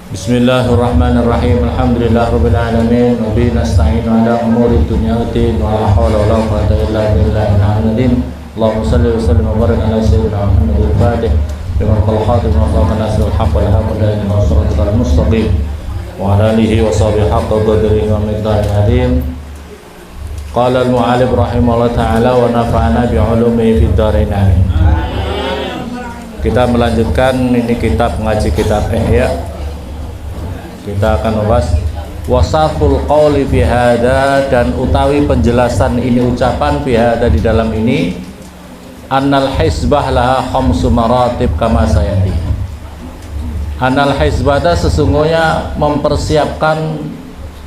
Bismillahirrahmanirrahim. Alhamdulillahirabbil alamin. Wa bihi nasta'inu ala umuri dunya waddin. Wa la haula wa la quwwata illa billahi al-'aliyyil azim. Allahumma shalli wa sallim wa barik ala sayyidina Muhammadil Fatih lima khalaqatin wa khataman nasrul haqq wal haqq wa siratal mustaqim wa ala alihi wa sahbihi haqqa qadrihi wa miqdaril azim. Qala al-mu'allif rahimahullah ta'ala wa nafa'ana bi 'ulumihi fid dharain amin. Kita melanjutkan ini kitab ngaji kitab Ihya. Kita akan membahas wasaful qauli fi hada, dan utawi penjelasan ini ucapan fi hada di dalam ini, annal hizbah laha khamsu maratib kama sayati. Annal hizbah sesungguhnya mempersiapkan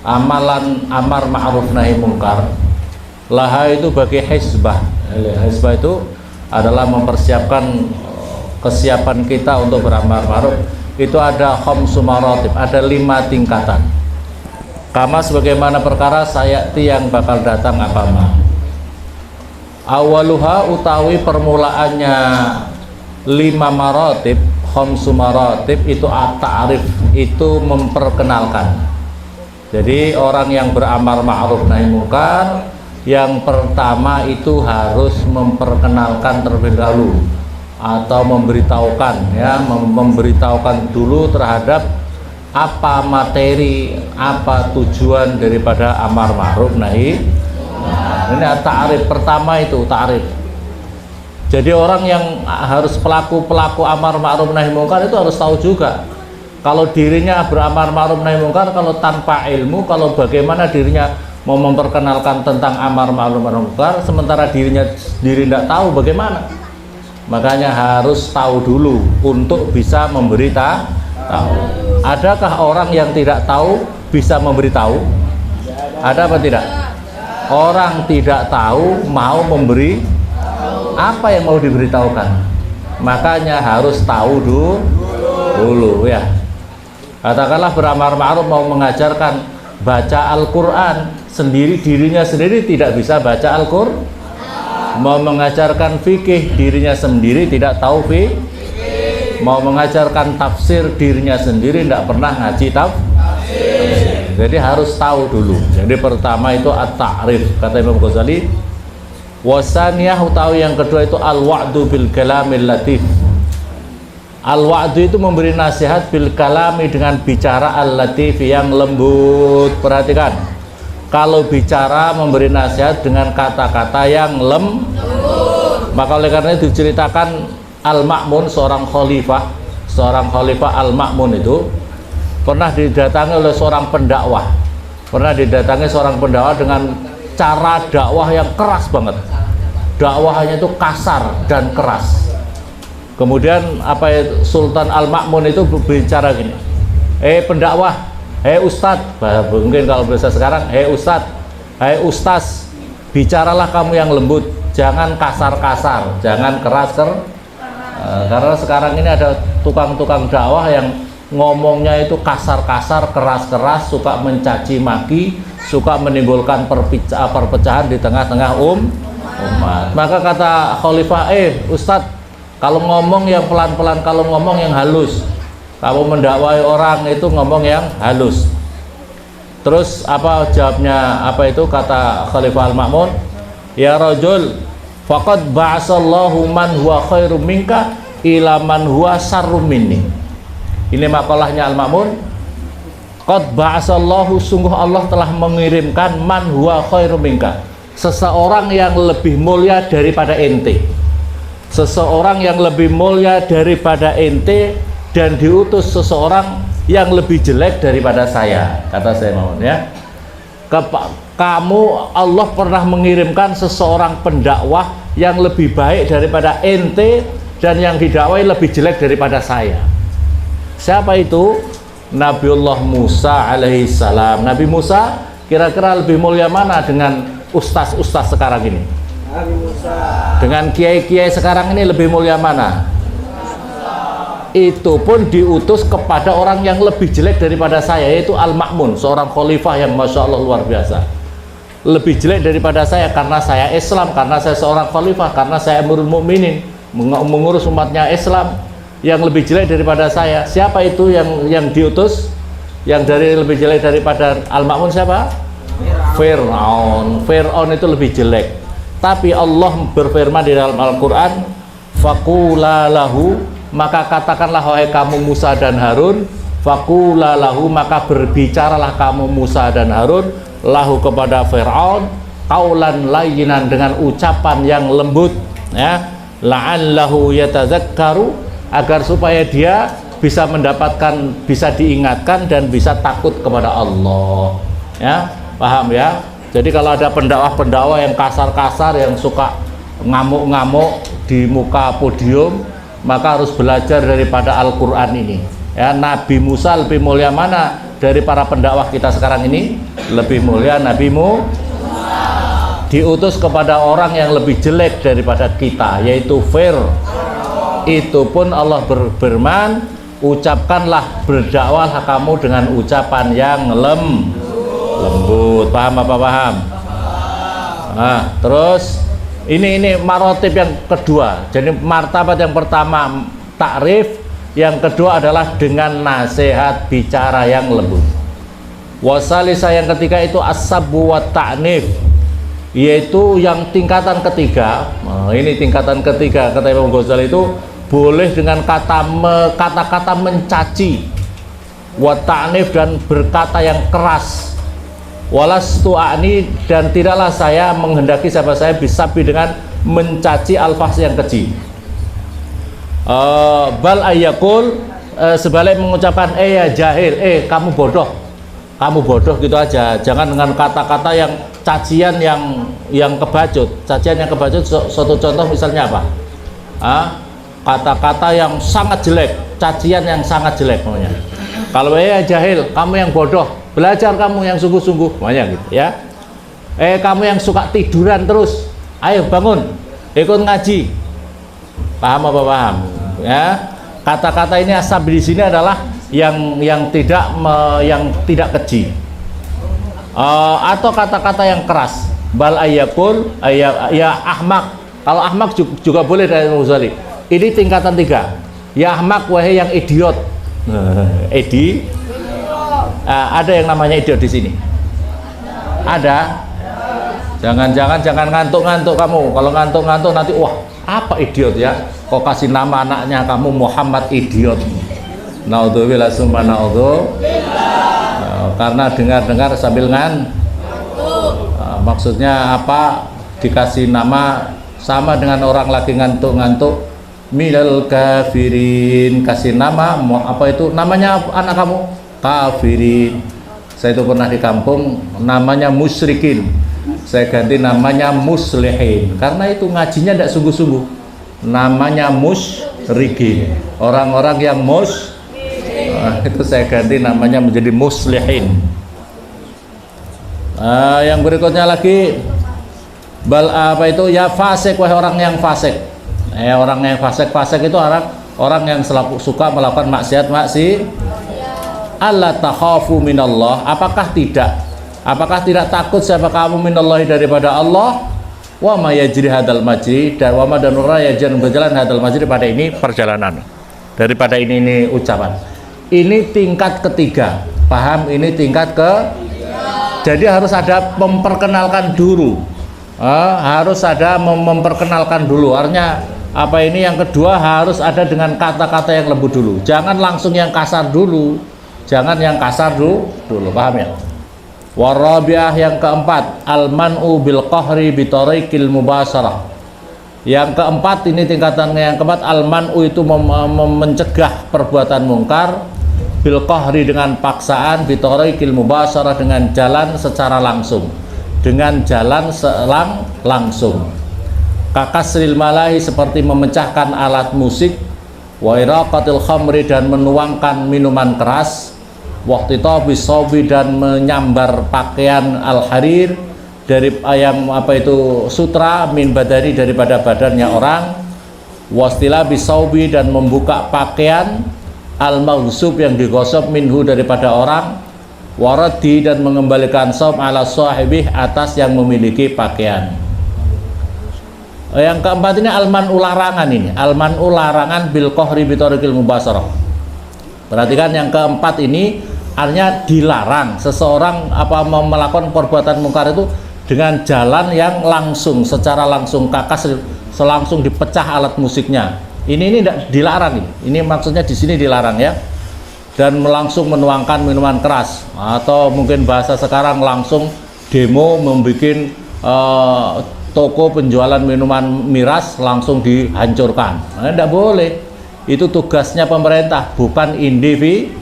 amalan amar ma'ruf nahi mungkar. Laha itu bagi hizbah. Hizbah itu adalah mempersiapkan kesiapan kita untuk beramar ma'ruf. Itu ada khamsu maratib, ada 5 tingkatan. Kama sebagaimana perkara sayati yang bakal datang apama. Awaluha utawi permulaannya 5 maratib, khamsu maratib itu at-ta'rif, itu memperkenalkan. Jadi orang yang beramar ma'ruf nahi mungkar, yang pertama itu harus memperkenalkan terlebih dahulu, atau memberitahukan, ya, memberitahukan dulu terhadap apa materi, apa tujuan daripada amar ma'ruf nahi. Ini ta'rif pertama, itu ta'rif. Jadi orang yang harus pelaku amar ma'ruf nahi mungkar itu harus tahu juga kalau dirinya beramar ma'ruf nahi mungkar, kalau tanpa ilmu, kalau bagaimana dirinya mau memperkenalkan tentang amar ma'ruf nahi mungkar sementara dirinya sendiri tidak tahu bagaimana. Makanya harus tahu dulu untuk bisa memberitahu. Adakah orang yang tidak tahu bisa memberitahu? Ada apa tidak? Orang tidak tahu mau memberi apa yang mau diberitahukan. Makanya harus tahu dulu ya. Katakanlah beramar ma'ruf mau mengajarkan baca Al-Quran, dirinya sendiri tidak bisa baca Al-Quran. Mau mengajarkan fikih, dirinya sendiri tidak tahu fikih. Mau mengajarkan tafsir, dirinya sendiri tidak pernah ngaji tafsir. Jadi harus tahu dulu. Jadi pertama itu at-ta'rif, kata Imam Ghazali. Wasaniyah utawi yang kedua itu al-wa'du bil kalamil latif. Al-wa'du itu memberi nasihat bil kalami, dengan bicara al-latif yang lembut. Perhatikan, kalau bicara memberi nasihat dengan kata-kata yang lembut. Maka oleh karena itu diceritakan Al-Ma'mun, seorang khalifah Al-Ma'mun itu pernah didatangi oleh seorang pendakwah. Dengan cara dakwah yang keras banget. Dakwahnya itu kasar dan keras. Kemudian Sultan Al-Ma'mun itu berbicara gini, pendakwah, ustadz, mungkin kalau bahasa sekarang, ustadz, bicaralah kamu yang lembut, jangan kasar-kasar, jangan keras. Karena sekarang ini ada tukang-tukang dakwah yang ngomongnya itu kasar-kasar, keras-keras, suka mencaci maki, suka menimbulkan perpecahan di tengah-tengah umat. Maka kata khalifah, ustadz, kalau ngomong yang pelan-pelan, kalau ngomong yang halus. Kamu mendakwai orang itu ngomong yang halus. Terus apa jawabnya? Kata Khalifah Al-Ma'mun, ya rajul, faqad ba'asallahu man huwa khairum minka ila man huwa sarrum minni. Ini makalahnya Al-Ma'mun. Qad ba'asallahu, sungguh Allah telah mengirimkan man huwa khairum minka, seseorang yang lebih mulia daripada ente. Seseorang yang lebih mulia daripada ente, dan diutus seseorang yang lebih jelek daripada saya, kata saya Mamun, ya. Kamu, Allah pernah mengirimkan seseorang pendakwah yang lebih baik daripada ente, dan yang didakwai lebih jelek daripada saya. Siapa itu? Nabiullah Musa alaihissalam. Nabi Musa kira-kira lebih mulia mana dengan ustaz-ustaz sekarang ini? Nabi Musa. Dengan kiai-kiai sekarang ini lebih mulia mana? Itu pun diutus kepada orang yang lebih jelek daripada saya, yaitu Al-Ma'mun, seorang khalifah yang Masya Allah luar biasa. Lebih jelek daripada saya karena saya Islam, karena saya seorang khalifah, karena saya Amirul Mukminin, mengurus umatnya Islam. yang lebih jelek daripada saya. Siapa itu yang diutus yang lebih jelek daripada Al-Ma'mun? Siapa? Fir'aun. Fir'aun itu lebih jelek. Tapi Allah berfirman di dalam Al-Quran, faqula lahu, maka katakanlah wahai kamu Musa dan Harun, faqula lahu, maka berbicaralah kamu Musa dan Harun, lahu kepada Fir'aun, qaulan layyinan, dengan ucapan yang lembut, ya, la'allahu yatadzakkaru, agar supaya dia bisa mendapatkan, bisa diingatkan dan bisa takut kepada Allah. Ya, paham ya? Jadi kalau ada pendakwah-pendakwah yang kasar-kasar, yang suka ngamuk-ngamuk di muka podium, maka harus belajar daripada Al-Quran ini. Ya, Nabi Musa lebih mulia mana dari para pendakwah kita sekarang ini? Lebih mulia Nabi Musa, diutus kepada orang yang lebih jelek daripada kita, yaitu Fir'aun. Itu pun Allah berfirman, ucapkanlah, berdakwahlah kamu dengan ucapan yang lembut. Paham apa paham? Nah, terus ini marotib yang kedua. Jadi martabat yang pertama takrif, yang kedua adalah dengan nasihat, bicara yang lembut. Wasalisa, yang ketiga itu as-sabbu wa ta'nif, yaitu yang tingkatan ketiga. Nah, ini tingkatan ketiga, kata Imam Ghazali, itu boleh dengan kata-kata mencaci, wa ta'nif, dan berkata yang keras. Walastu a'ni, dan tidaklah saya menghendaki siapa saya bisabi, dengan mencaci alfas yang keji. Bal ayyakul, sebalik mengucapkan ya jahil, kamu bodoh gitu aja. Jangan dengan kata-kata yang cacian yang kebacut. Cacian yang kebacut, suatu contoh misalnya apa? Kata-kata yang sangat jelek, cacian yang sangat jelek namanya. Kalau jahil, kamu yang bodoh, belajar kamu yang sungguh-sungguh, namanya gitu ya. Kamu yang suka tiduran terus, ayo bangun, ikut ngaji. Paham apa paham? Ya. Kata-kata ini asab di sini adalah yang tidak keji. Atau kata-kata yang keras. Bal ayyakul, ya ahmak. Kalau ahmak juga boleh dari Ghazali. Ini tingkatan 3. Ya ahmak, wahai yang idiot. Ada yang namanya idiot di sini? Ada? Jangan ngantuk-ngantuk kamu. Kalau ngantuk-ngantuk nanti wah, apa idiot ya? Kok kasih nama anaknya kamu Muhammad idiot? Naudzubillah summa naudzubillah. Karena dengar-dengar sambil maksudnya apa? Dikasih nama sama dengan orang lagi ngantuk-ngantuk. Minal kafirin, kasih nama apa itu namanya anak kamu? Kafirin. Saya itu pernah di kampung namanya musyrikin, saya ganti namanya muslihin, karena itu ngajinya tidak sungguh-sungguh. Namanya musyrikin, orang-orang yang itu saya ganti namanya menjadi muslihin. Yang berikutnya lagi apa itu? Ya fasik, wahai orang yang fasik. Orang yang fasik itu orang yang suka melakukan maksiat. Allah takhafu minallah, apakah tidak takut siapa kamu minallahi, daripada Allah? Wa ma yajri hadal majri, dan wa ma dan ora yajri berjalan hadal majri, pada ini perjalanan, daripada ini ucapan. Ini tingkat ketiga, paham? Ini tingkat jadi harus ada memperkenalkan dulu, harus ada memperkenalkan dulu. Artinya apa ini? Yang kedua harus ada dengan kata-kata yang lembut dulu, jangan langsung yang kasar dulu. Paham ya? Warabiah, yang keempat, al-man'u bil qahri bi tariqil mubasyarah. Yang keempat, ini tingkatan yang keempat, al-man'u itu mencegah perbuatan mungkar, bil qahri dengan paksaan, bi tariqil mubasyarah dengan jalan secara langsung, langsung. Kakasril malahi, seperti memecahkan alat musik, wa iraqatil khamri, dan menuangkan minuman keras, waqtitabi sobi, dan menyambar pakaian al-harir, dari ayam apa itu sutra, min badari, daripada badannya orang, wastilabi sobi, dan membuka pakaian al-maghsub, yang digosok, minhu, daripada orang, waradi, dan mengembalikan sob ala sahibih, atas yang memiliki pakaian. Yang keempat ini al-man'u larangan ini. Al-man'u larangan bil qahri bi tariqil mubasharah. Perhatikan yang keempat ini artinya dilarang seseorang melakukan perbuatan mungkar itu dengan jalan yang langsung, secara langsung, kakas selangsung dipecah alat musiknya. Ini tidak dilarang ini. Ini maksudnya di sini dilarang ya. Dan langsung menuangkan minuman keras atau mungkin bahasa sekarang langsung demo membuat toko penjualan minuman miras langsung dihancurkan. Nah, tidak boleh. Itu tugasnya pemerintah, bukan individu.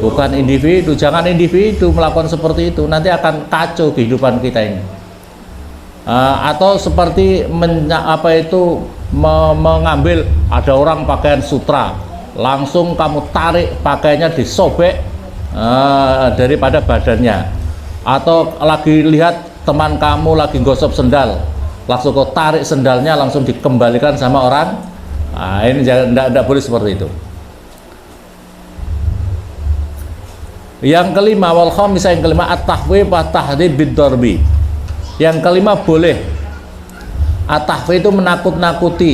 Bukan individu. Jangan individu melakukan seperti itu. Nanti akan kacau kehidupan kita ini. Atau seperti mengambil ada orang pakaian sutra, langsung kamu tarik pakaiannya disobek daripada badannya. Atau lagi lihat teman kamu lagi gosok sendal, langsung kau tarik sendalnya langsung dikembalikan sama orang. Ini tidak boleh seperti itu. Yang kelima, wal khamisah, yang kelima at-tahwib wa tahdhib bid-darbi. Yang kelima boleh at-tahwib itu menakut-nakuti,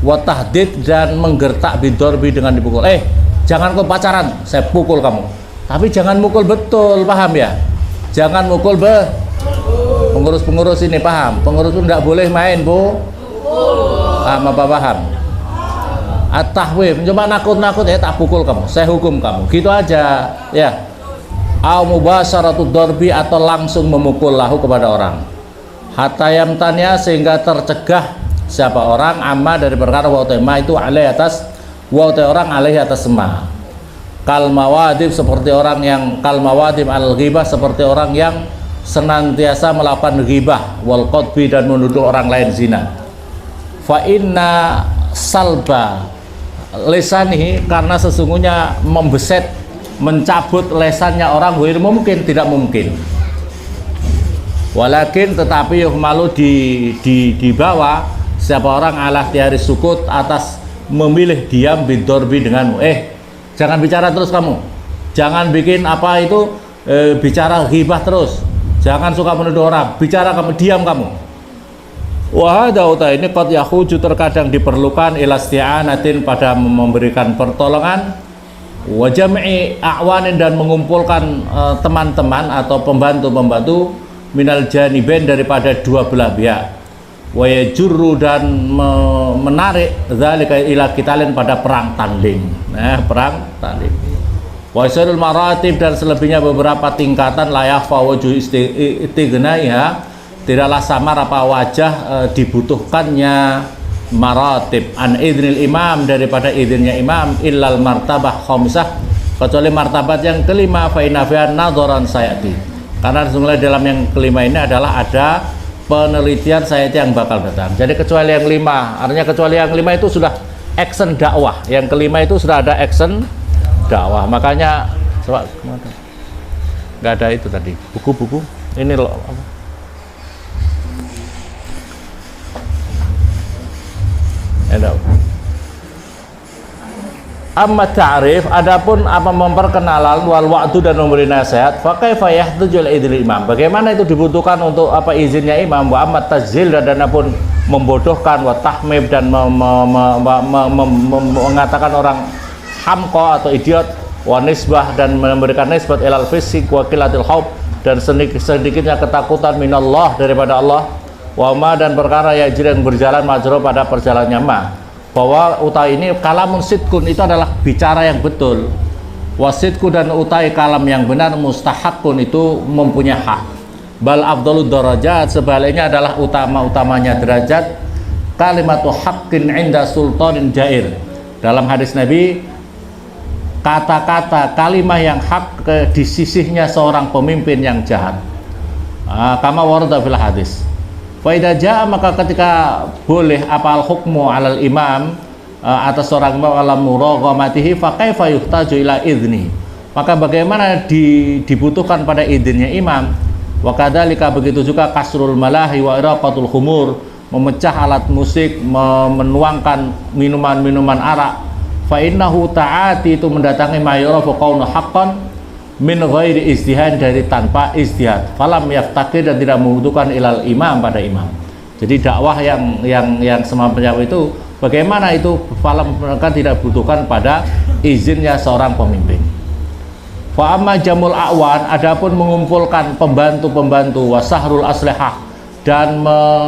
wa tahdid dan menggertak bid-darbi dengan dipukul. Jangan kau pacaran, saya pukul kamu. Tapi jangan mukul betul, paham ya? Jangan mukul pengurus-pengurus ini, paham? Pengurus itu tidak boleh main, Bu. Paham apa paham? At-tahwib, cuma nakut-nakut, tak pukul kamu, saya hukum kamu. Gitu aja, ya. Au mubasaratud darbi, atau langsung memukul lahu kepada orang. Hatta yamtanya, sehingga tercegah siapa orang amma dari perkara wa itu alai atas wa orang alai atas semua. Kal mawadib, seperti orang yang kal mawadib al ghibah, seperti orang yang senantiasa melakukan ghibah wal qadbi, dan menuduh orang lain zina. Fa inna salba lesanihi, karena sesungguhnya membeset, mencabut lesannya orang mungkin, tidak mungkin. Walakin, tetapi yuhmalu dibawa siapa orang ala tiari sukut, atas memilih diam bidorbi denganmu. Jangan bicara terus kamu, jangan bikin bicara ghibah terus, jangan suka menuduh orang, bicara kamu, diam kamu. Wahada ini qad yahuju, terkadang diperlukan ilasti'anatin, pada memberikan pertolongan, wa jam'i a'wanin, dan mengumpulkan teman-teman atau pembantu-pembantu, minal janibain, daripada dua belah pihak, wa yajurru, dan menarik dzalika ila qitalin, pada perang tanding. Perang tanding. Wa isarul maratib, dan selebihnya beberapa tingkatan, la yakhfa wujuh istighnaiha, tidaklah samar apa wajah dibutuhkannya maratib an idnil imam, daripada idinnya imam, illal martabah khamisah, kecuali martabat yang kelima, fa inna fiha nadharan sayati, karena sesungguhnya dalam yang kelima ini adalah ada penelitian sayati yang bakal datang. Jadi kecuali yang lima, artinya kecuali yang lima itu sudah action dakwah, yang kelima itu sudah ada action dakwah. Makanya coba nggak ada itu tadi buku-buku ini loh. Amma ta'rif, adapun apa memperkenalan wal wa'du, dan memberi nasihat, fa kaifa yahtujul idil imam, bagaimana itu dibutuhkan untuk izinnya imam, wa amma tazil, dan adapun membodohkan, wa tahmib, dan mengatakan orang hamqa atau idiot, wa nisbah, dan memberikan nisbat ilal fisik, wa qillatil khauf, dan sedikitnya ketakutan minallah, daripada Allah, wa ma, dan perkara yang berjalan majro, pada perjalanannya ma, bahwa utai ini kalamun sidkun, itu adalah bicara yang betul. Wasidku, dan utai kalam yang benar, mustahakun, itu mempunyai hak. Bal afdalud darajat, sebaliknya adalah utama-utamanya derajat, kalimatu haqqin inda sultanin jair. Dalam hadis Nabi, kata-kata kalimah yang hak di sisihnya seorang pemimpin yang jahat. Kama warada fil hadis. Faidah jaa, maka ketika boleh apal hukmu alal imam, atas seorang imam ala muraghamatihi, fa kaifa yuhtaju ila idzni, maka bagaimana dibutuhkan pada izinnya imam. Wa kadzalika, begitu juga kasrul malahi wa iraqatul khumur, memecah alat musik, menuangkan minuman-minuman arak. Fa innahu ta'ati, itu mendatangi mayurafu qaunu haqqan min ghairi ijtihad, dari tanpa ijtihad. Falam yaftaqir, dan tidak membutuhkan ilal imam, pada imam. Jadi dakwah yang semacam itu bagaimana itu kan tidak butuhkan pada izinnya seorang pemimpin. Fa amma jamul awan, adapun mengumpulkan pembantu-pembantu, wasahrul aslihah, dan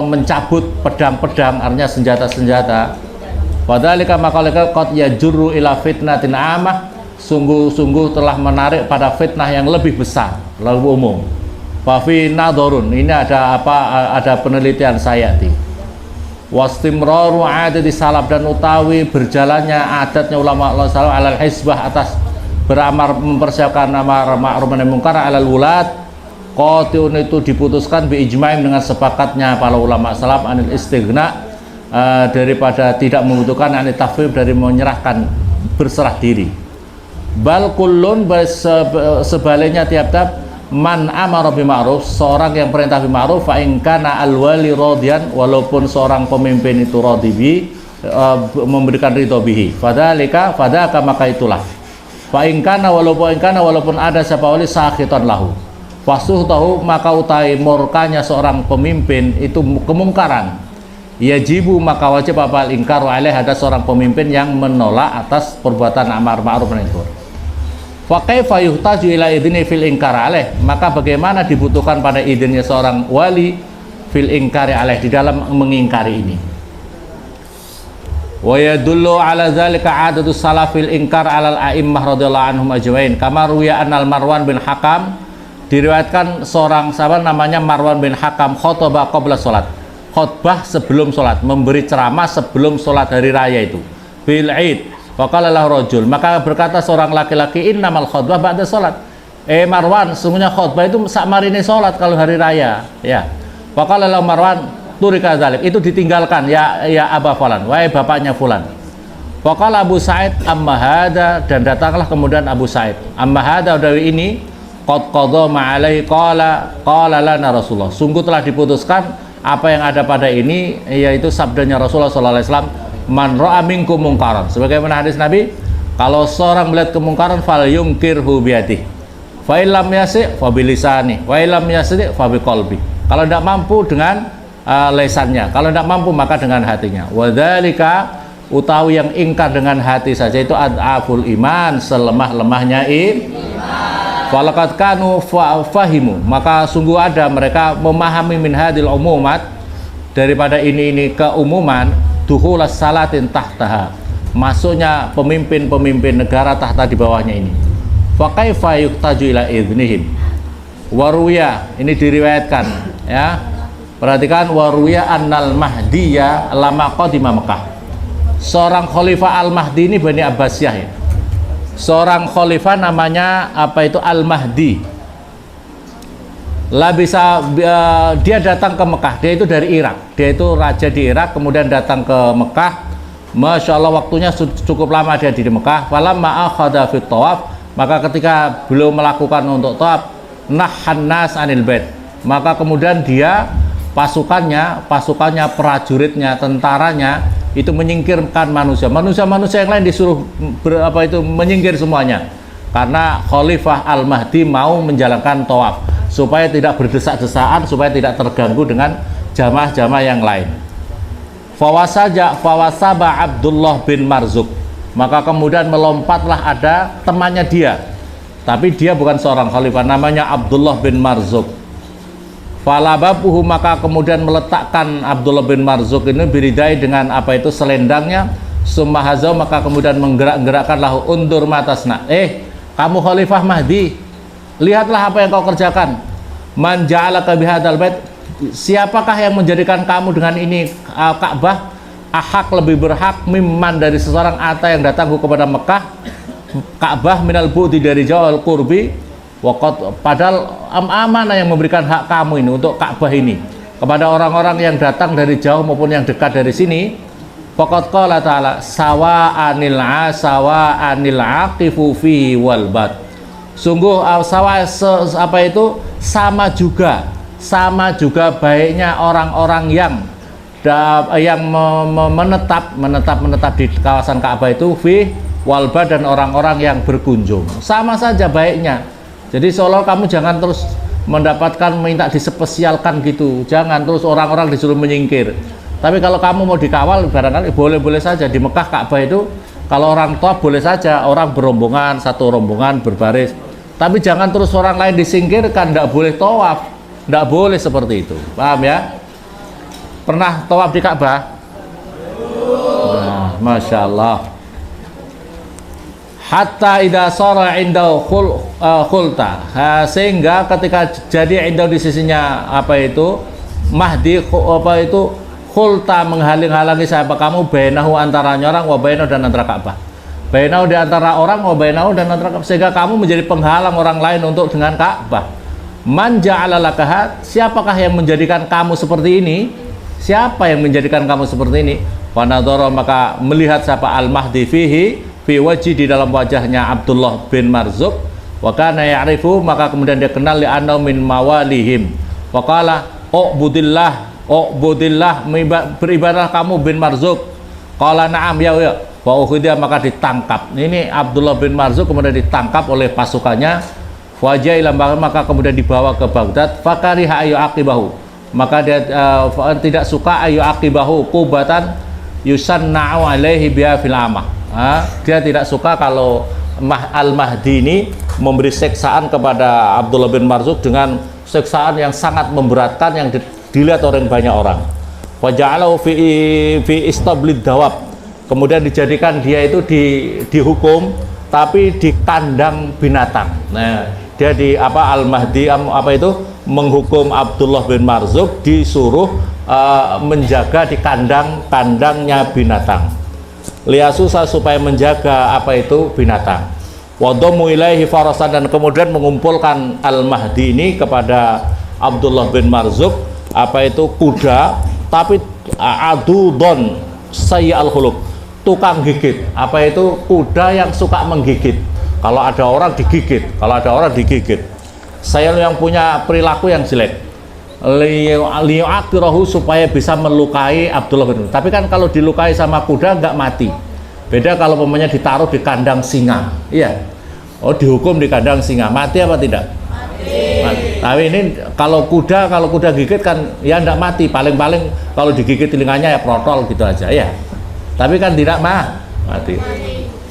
mencabut pedang-pedang, artinya senjata-senjata. Padhalika maqalika qad yajurru ila fitnatin amah, sungguh-sungguh telah menarik pada fitnah yang lebih besar, lebih umum. Fa fi nadharun, ini ada penelitian Sayati. Wastimraru adati salaf, dan utawi berjalannya adatnya ulama salaf alal hisbah, atas beramar mempersiapkan amar ma'ruf nahi munkar alal wulad, qatiun itu diputuskan bi ijma'im dengan sepakatnya para ulama salaf anil istighna, daripada tidak membutuhkan anil tafwid, dari menyerahkan berserah diri. Bal kullun, sebaliknya tiap-tiap man amara bi ma'ruf, seorang yang perintah bi ma'ruf, fa in kana al wali radiyan, walaupun seorang pemimpin itu radhi, memberikan ridho bihi, fadaka maka itulah. Fa in kana walaupun ada siapa wali sakhitan lahu, fasuh tahu maka utai murkanya seorang pemimpin itu kemungkaran, yajibu maka wajib apa ingkar alaih, ada seorang pemimpin yang menolak atas perbuatan amar ma'ruf nahi munkar. Fa kaifa yuhtaju ila idzni fil inkar alaih, maka bagaimana dibutuhkan pada izinnya seorang wali fil inkari alaih, di dalam mengingkari ini. Wa yadullu ala dzalika adatu salafil inkar alal a'immah radhiyallahu anhum ajmain, kama ruwiya anal Marwan bin Hakam, diriwayatkan seorang sahabat namanya Marwan bin Hakam khotbah qabla salat, khutbah sebelum salat, memberi ceramah sebelum salat hari raya itu, bil id. Faqala lahu rajul, maka berkata seorang laki-laki, innamal khutbah ba'da salat, Marwan, sesungguhnya khutbah itu sakmarine salat kalau hari raya, ya. Faqala lahu Marwan, turika dzalik, itu ditinggalkan ya Aba Fulan, wahai bapaknya Fulan. Faqala Abu Sa'id amma hada, dan datanglah kemudian Abu Sa'id, amma hada, utawi ini qad qadha ma'alai qala lana Rasulullah, sungguh telah diputuskan apa yang ada pada ini, yaitu sabdanya Rasulullah sallallahu alaihi wasallam, man ra'a minkum mungkaran, sebagaimana hadis Nabi, kalau seorang melihat kemungkaran fal yungkirhu biyadihi, fa illam yasi' fa bilisani, wa illam yasi' fa biqalbi, kalau tidak mampu dengan lesannya, kalau tidak mampu maka dengan hatinya. Wadzalika, utawi yang ingkar dengan hati saja itu ad'aful iman, selemah-lemahnya iman. Falaqad kanu fahimu, maka sungguh ada mereka memahami min hadil umumat, daripada ini keumuman, duhulas salatin tahtaha, masuknya pemimpin-pemimpin negara tahta, di bawahnya ini. Fa kaifa yuhtaju ila idznihim waruya, ini diriwayatkan ya. Perhatikan, waruya annal mahdiya lama qadima Mekah, seorang khalifah al-mahdi ini Bani Abbasiyah ya. Seorang khalifah namanya al-mahdi, dia datang ke Mekah, dia itu dari Irak, dia itu raja di Irak, kemudian datang ke Mekah. Masya Allah, waktunya cukup lama dia di Mekah. Falamma akhadha fit tawaf, maka ketika beliau melakukan untuk tawaf, nahhan nas anil bait, maka kemudian dia pasukannya, prajuritnya, tentaranya itu menyingkirkan manusia yang lain, disuruh menyingkir semuanya, karena Khalifah Al-Mahdi mau menjalankan tawaf supaya tidak berdesak-desaan, supaya tidak terganggu dengan jamaah-jamaah yang lain. Fawasaba Abdullah bin Marzuk, maka kemudian melompatlah ada temannya dia, tapi dia bukan seorang khalifah, namanya Abdullah bin Marzuk. Falababuhu, maka kemudian meletakkan Abdullah bin Marzuk ini biridai dengan selendangnya. Summahazau, maka kemudian menggerak-gerakkan lahu undur matasna, kamu Khalifah Mahdi, lihatlah apa yang kau kerjakan. Man ja'alaka bihadzal bait, siapakah yang menjadikan kamu dengan ini Ka'bah, ahak, lebih berhak, mimman, dari seseorang ata yang datang kepada Mekah, Ka'bah minal bu'di, dari jauh, al qurbi, waqad, padahal amanah yang memberikan hak kamu ini untuk Ka'bah ini kepada orang-orang yang datang dari jauh maupun yang dekat dari sini. Faqad qala ta'ala sawa'anil aqifu fihi wal bad, sungguh sama juga baiknya orang-orang yang menetap di kawasan Ka'bah itu fi wal bad, dan orang-orang yang berkunjung, sama saja baiknya. Jadi seolah kamu jangan terus mendapatkan minta dispesialkan gitu. Jangan terus orang-orang disuruh menyingkir. Tapi kalau kamu mau dikawal, barangkali boleh-boleh saja. Di Mekah Ka'bah itu kalau orang tua boleh saja, orang berombongan, satu rombongan berbaris. Tapi jangan terus orang lain disingkirkan, tidak boleh tawaf, tidak boleh seperti itu. Paham ya? Pernah tawaf di Ka'bah? Nah, Masya Allah. Hatta idza sara indau khulta, sehingga ketika jadi indau di sisinya apa itu Mahdi, apa itu khulta, menghalang-halangi siapa kamu, bainahu antaranya orang, wa bainahu dan antara Ka'bah, bainahu di antara orang, wa bainahu dan antara Ka'bah, sehingga kamu menjadi penghalang orang lain untuk dengan Ka'bah. Man ja'ala laka, siapakah yang menjadikan kamu seperti ini? Siapa yang menjadikan kamu seperti ini? Wa nadhara, maka melihat siapa al-Mahdi fi wajhi, di dalam wajahnya Abdullah bin Marzuq, wa kana ya'rifu, maka kemudian dia kenal li anna min mawalihim, wa qala ubudillah, beribadah kamu bin Marzuq. Qala na'am, ya wa ukhidha, maka ditangkap. Ini Abdullah bin Marzuq kemudian ditangkap oleh pasukannya. Wajah ila, maka kemudian dibawa ke Baghdad. Fakariha ayu aqibahu, maka dia tidak suka ayu aqibahu kubatan yusanna'u alaihi biha fil amah. Dia tidak suka kalau Al-Mahdi ini memberi seksaan kepada Abdullah bin Marzuq dengan seksaan yang sangat memberatkan, yang dilihat oleh banyak orang. Waja'alahu fi istablid dawab, kemudian dijadikan dia itu dihukum tapi di kandang binatang. Nah, dia di apa, Al-Mahdi apa itu menghukum Abdullah bin Marzuq, disuruh menjaga di kandangnya binatang. Liasusa, supaya menjaga apa itu binatang. Wadhamu ilaihi farasan, dan kemudian mengumpulkan Al-Mahdi ini kepada Abdullah bin Marzuq apa itu kuda, tapi adudon sayyi'al khuluq, tukang gigit. Apa itu kuda yang suka menggigit. Kalau ada orang digigit, saya yang punya perilaku yang jelek. Liyu'aqirahu, supaya bisa melukai Abdullah bin Marzuq. Tapi kan kalau dilukai sama kuda nggak mati. Beda kalau pemainnya ditaruh di kandang singa. Iya. Oh, dihukum di kandang singa, mati apa tidak? Mati. Tapi ini kalau kuda gigit kan ya enggak mati, paling-paling kalau digigit telinganya ya protol gitu aja ya. Tapi kan tidak mati.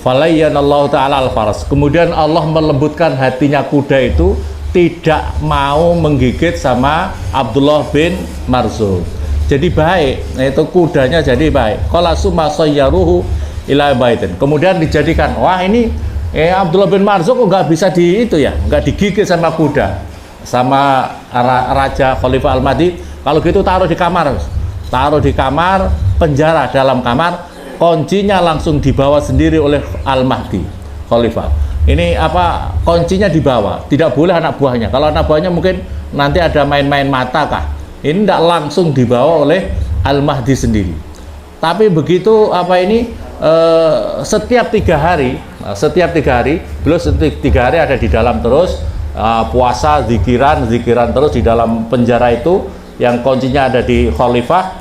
Falayyanallahu ta'ala al-faras. Kemudian Allah melembutkan hatinya kuda itu, tidak mau menggigit sama Abdullah bin Marzuq. Jadi baik, itu kudanya jadi baik. Qala summa sayyaruhu ila baitin. Kemudian dijadikan, wah ini Abdullah bin Marzuq nggak bisa nggak digigit sama kuda, sama Raja Khalifah Al-Mahdi. Kalau gitu taruh di kamar penjara, dalam kamar, kuncinya langsung dibawa sendiri oleh Al-Mahdi Khalifah. Ini apa, kuncinya dibawa, tidak boleh anak buahnya. Kalau anak buahnya mungkin nanti ada main-main mata kah, ini tidak, langsung dibawa oleh Al-Mahdi sendiri. Tapi begitu apa ini setiap 3 hari, beliau setiap 3 hari ada di dalam terus, puasa, zikiran terus di dalam penjara itu yang kuncinya ada di Khalifah.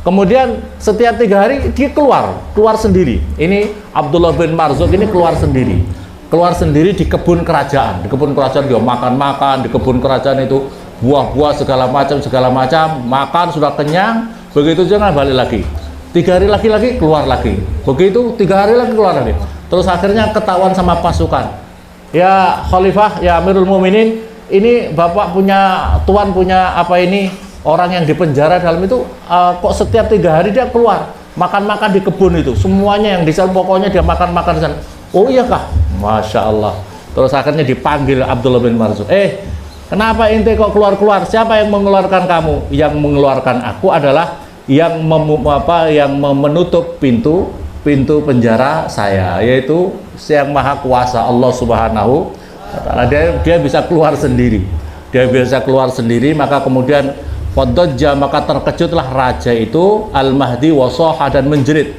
Kemudian setiap 3 hari dia keluar sendiri. Ini Abdullah bin Marzuq ini keluar sendiri di kebun kerajaan. Di kebun kerajaan dia makan, di kebun kerajaan itu buah-buah segala macam, makan sudah kenyang, begitu jangan balik lagi. 3 hari lagi keluar lagi, begitu 3 hari lagi keluar lagi. Terus akhirnya ketahuan sama pasukan. Ya Khalifah, ya Amirul Mukminin, ini Bapak Tuan punya apa ini, orang yang dipenjara dalam itu kok setiap 3 hari dia keluar makan di kebun itu, semuanya yang di sana, pokoknya dia makan di sana. Oh iya kah? Masya Allah. Terus akhirnya dipanggil Abdullah bin Marzuq. Kenapa ente kok keluar? Siapa yang mengeluarkan kamu? Yang mengeluarkan aku adalah yang menutup pintu penjara saya, yaitu Yang Maha Kuasa, Allah Subhanahu wa Ta'ala. Dia bisa keluar sendiri. Maka kemudian fadajja, maka terkejutlah raja itu Al-Mahdi wasoha, dan menjerit.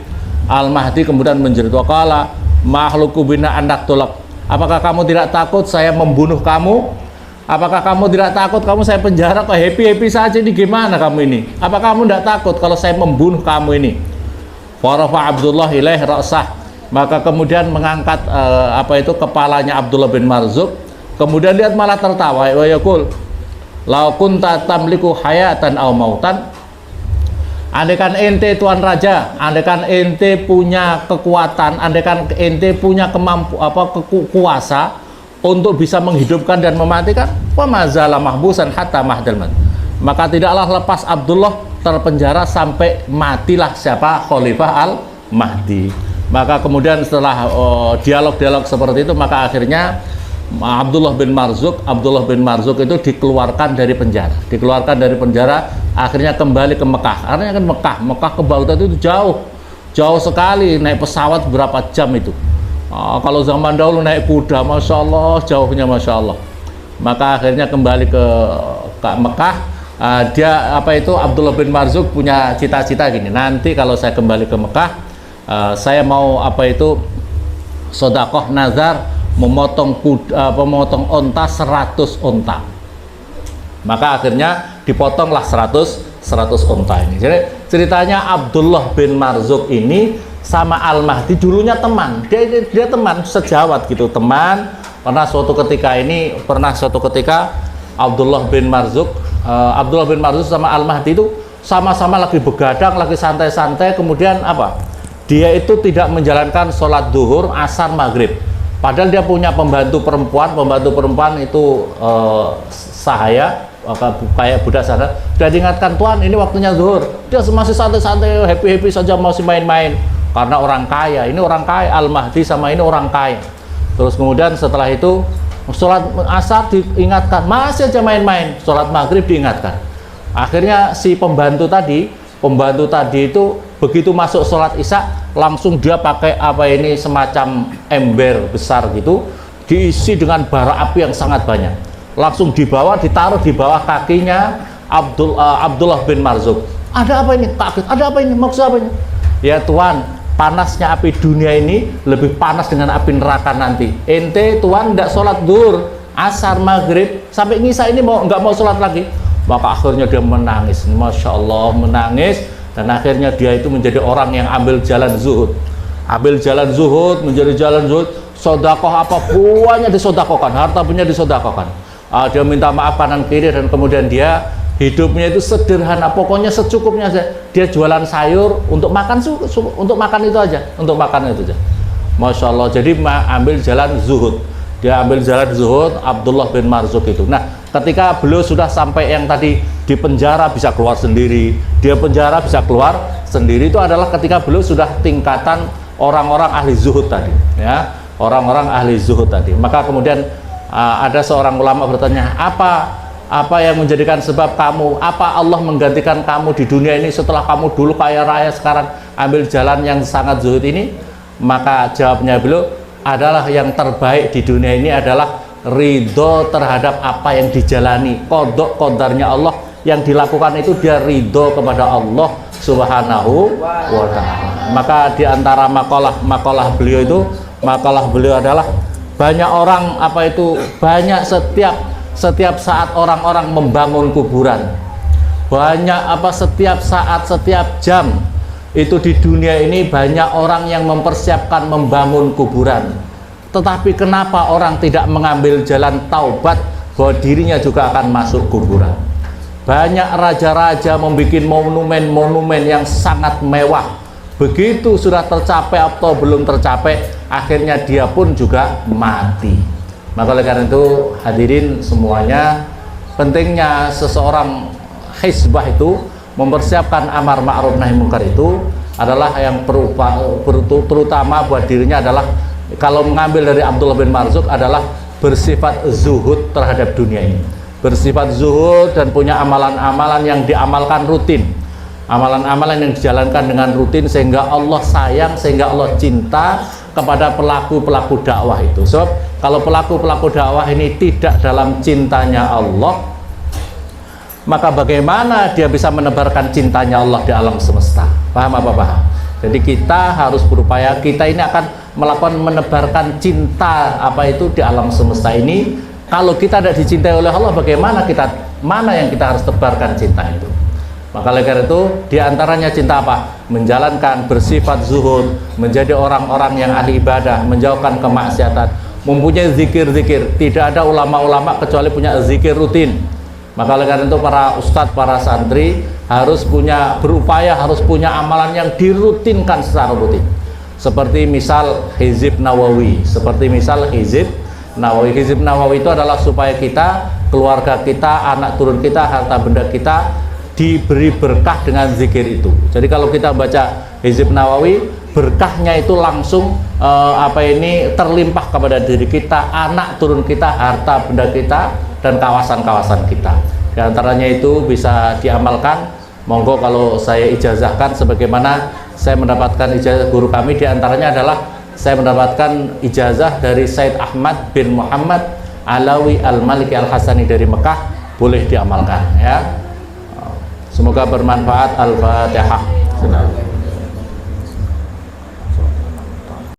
Al-Mahdi kemudian menjerit, waqala mahluku bina anak tolak. Apakah kamu tidak takut saya membunuh kamu? Apakah kamu tidak takut kamu saya penjara kok happy saja, ini gimana kamu ini? Apa kamu tidak takut kalau saya membunuh kamu ini? Farafa Abdullah ilaih ra'sah, maka kemudian mengangkat kepalanya Abdullah bin Marzuq. Kemudian lihat malah tertawa, wa yaqul, Lau kunta tamliku hayatan aw mautan, andaikan ente tuan raja, andaikan ente punya kekuatan, andaikan ente punya kuasa untuk bisa menghidupkan dan mematikan, wa mazala mahbusan hatta mahdal maut, maka tidaklah lepas Abdullah terpenjara sampai matilah siapa? Khalifah al-Mahdi. Maka kemudian setelah dialog-dialog seperti itu, maka akhirnya Abdullah bin Marzuk itu dikeluarkan dari penjara, akhirnya kembali ke Mekah. Karena kan Mekah ke Baghdad itu jauh sekali, naik pesawat berapa jam itu. Kalau zaman dahulu naik kuda, masya Allah, jauhnya masya Allah. Maka akhirnya kembali ke Mekah. Abdullah bin Marzuk punya cita-cita gini, nanti kalau saya kembali ke Mekah, saya mau sodakoh nazar, memotong onta 100 onta. Maka akhirnya dipotonglah 100 onta ini. Jadi ceritanya Abdullah bin Marzuk ini sama Al-Mahdi dulunya teman. Dia teman sejawat gitu, teman. Pernah suatu ketika Abdullah bin Marzuk sama Al-Mahdi itu sama-sama lagi begadang, lagi santai-santai, kemudian dia itu tidak menjalankan sholat duhur, asar, maghrib. Padahal dia punya pembantu perempuan itu sahaya, kayak budak sana. Sudah diingatkan, Tuan, ini waktunya zuhur. Dia masih santai-santai, happy saja, masih main-main. Karena orang kaya, ini orang kaya, Al-Mahdi sama ini orang kaya. Terus kemudian setelah itu sholat asar diingatkan, masih aja main-main. Sholat maghrib diingatkan. Akhirnya si pembantu tadi itu begitu masuk sholat isya, langsung dia pakai semacam ember besar gitu, diisi dengan bara api yang sangat banyak, langsung ditaruh di bawah kakinya Abdullah bin Marzuk. Ada apa ini? Kaget. Ada apa ini? Maksud apa ini? Ya Tuan, panasnya api dunia ini lebih panas dengan api neraka nanti. Ente Tuan tidak sholat duhur, asar, maghrib, sampai ngisa ini nggak mau sholat lagi. Maka akhirnya dia menangis, masya Allah, menangis. Dan akhirnya dia itu menjadi orang yang ambil jalan zuhud, menjadi jalan zuhud. Sodakoh apa buahnya disodakohkan, harta punya disodakohkan. Dia minta maaf kanan kiri, dan kemudian dia hidupnya itu sederhana, pokoknya secukupnya saja. Dia jualan sayur untuk makan itu aja, masya Allah. Jadi ambil jalan zuhud, Abdullah bin Marzuk itu. Nah, ketika beliau sudah sampai yang tadi di penjara bisa keluar sendiri, itu adalah ketika beliau sudah tingkatan orang-orang ahli zuhud tadi, ya, orang-orang ahli zuhud tadi. Maka kemudian ada seorang ulama bertanya, apa yang menjadikan sebab kamu, apa Allah menggantikan kamu di dunia ini setelah kamu dulu kaya raya, sekarang ambil jalan yang sangat zuhud ini? Maka jawabnya beliau adalah yang terbaik di dunia ini adalah ridho terhadap apa yang dijalani, kodok kodarnya Allah yang dilakukan itu, dia ridho kepada Allah Subhanahu wa ta'ala. Maka diantara makalah beliau adalah banyak orang setiap saat orang-orang membangun kuburan, setiap saat, setiap jam itu di dunia ini banyak orang yang mempersiapkan membangun kuburan. Tetapi kenapa orang tidak mengambil jalan taubat bahwa dirinya juga akan masuk kuburan? Banyak raja-raja membuat monumen yang sangat mewah. Begitu sudah tercapai atau belum tercapai, akhirnya dia pun juga mati. Maka oleh karena itu, hadirin semuanya, pentingnya seseorang hizbah itu mempersiapkan amar ma'ruf nahi munkar itu adalah yang terutama buat dirinya adalah, kalau mengambil dari Abdullah bin Marzuk, adalah bersifat zuhud terhadap dunia ini, bersifat zuhud dan punya amalan-amalan yang diamalkan rutin, amalan-amalan yang dijalankan dengan rutin, sehingga Allah sayang, sehingga Allah cinta kepada pelaku-pelaku dakwah itu. Sebab kalau pelaku-pelaku dakwah ini tidak dalam cintanya Allah, maka bagaimana dia bisa menebarkan cintanya Allah di alam semesta? Paham apa paham? Jadi kita harus berupaya, kita ini akan menebarkan cinta di alam semesta ini. Kalau kita tidak dicintai oleh Allah, bagaimana mana yang kita harus tebarkan cinta itu? Maka oleh karena itu, diantaranya cinta apa? Menjalankan, bersifat zuhud, menjadi orang-orang yang ahli ibadah, menjauhkan kemaksiatan, mempunyai zikir-zikir. Tidak ada ulama-ulama kecuali punya zikir rutin. Maka oleh karena itu para ustadz, para santri harus berupaya harus punya amalan yang dirutinkan secara rutin. Seperti misal Hizib Nawawi, Hizib Nawawi itu adalah supaya kita, keluarga kita, anak turun kita, harta benda kita diberi berkah dengan zikir itu. Jadi kalau kita baca Hizib Nawawi, berkahnya itu langsung terlimpah kepada diri kita, anak turun kita, harta benda kita, dan kawasan-kawasan kita. Di antaranya itu bisa diamalkan. Monggo kalau saya ijazahkan sebagaimana saya mendapatkan ijazah guru kami, di antaranya adalah saya mendapatkan ijazah dari Said Ahmad bin Muhammad Alawi Al-Maliki Al-Hasani dari Mekah. Boleh diamalkan ya. Semoga bermanfaat. Al-Fatihah.